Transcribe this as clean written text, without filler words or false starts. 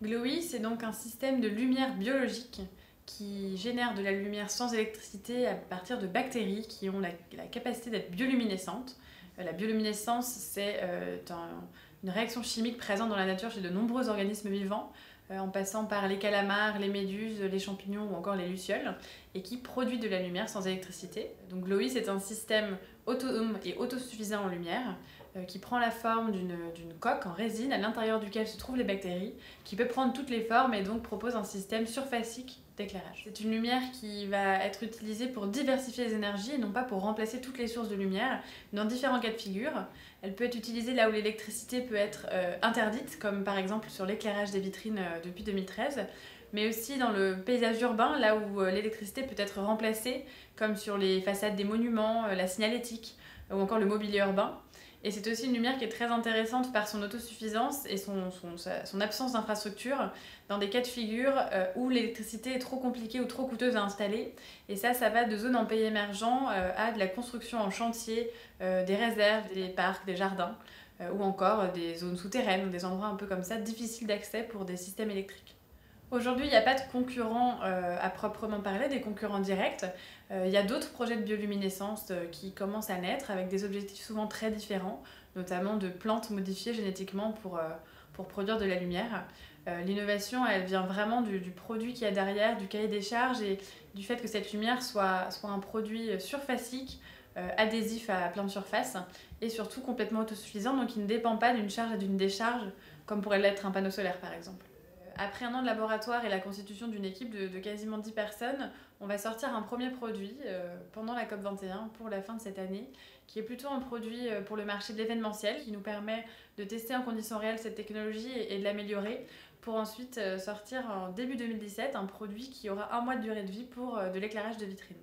Glowy, c'est donc un système de lumière biologique qui génère de la lumière sans électricité à partir de bactéries qui ont la capacité d'être bioluminescentes. La bioluminescence, c'est une réaction chimique présente dans la nature chez de nombreux organismes vivants, en passant par les calamars, les méduses, les champignons ou encore les lucioles, et qui produit de la lumière sans électricité. Donc Glowy, c'est un système autonome et autosuffisant en lumière, qui prend la forme d'une coque en résine à l'intérieur duquel se trouvent les bactéries, qui peut prendre toutes les formes et donc propose un système surfacique d'éclairage. C'est une lumière qui va être utilisée pour diversifier les énergies et non pas pour remplacer toutes les sources de lumière dans différents cas de figure. Elle peut être utilisée là où l'électricité peut être interdite, comme par exemple sur l'éclairage des vitrines depuis 2013, mais aussi dans le paysage urbain, là où l'électricité peut être remplacée, comme sur les façades des monuments, la signalétique ou encore le mobilier urbain. Et c'est aussi une lumière qui est très intéressante par son autosuffisance et son absence d'infrastructure dans des cas de figure où l'électricité est trop compliquée ou trop coûteuse à installer. Et ça va de zones en pays émergents à de la construction en chantier, des réserves, des parcs, des jardins, ou encore des zones souterraines, des endroits un peu comme ça, difficiles d'accès pour des systèmes électriques. Aujourd'hui, il n'y a pas de concurrents à proprement parler, des concurrents directs. Il y a d'autres projets de bioluminescence qui commencent à naître avec des objectifs souvent très différents, notamment de plantes modifiées génétiquement pour produire de la lumière. L'innovation, elle vient vraiment du produit qu'il y a derrière, du cahier des charges et du fait que cette lumière soit un produit surfacique, adhésif à plein de surfaces et surtout complètement autosuffisant, donc il ne dépend pas d'une charge et d'une décharge comme pourrait l'être un panneau solaire par exemple. Après un an de laboratoire et la constitution d'une équipe de quasiment 10 personnes, on va sortir un premier produit pendant la COP21 pour la fin de cette année, qui est plutôt un produit pour le marché de l'événementiel, qui nous permet de tester en conditions réelles cette technologie et de l'améliorer, pour ensuite sortir en début 2017 un produit qui aura un mois de durée de vie pour de l'éclairage de vitrine.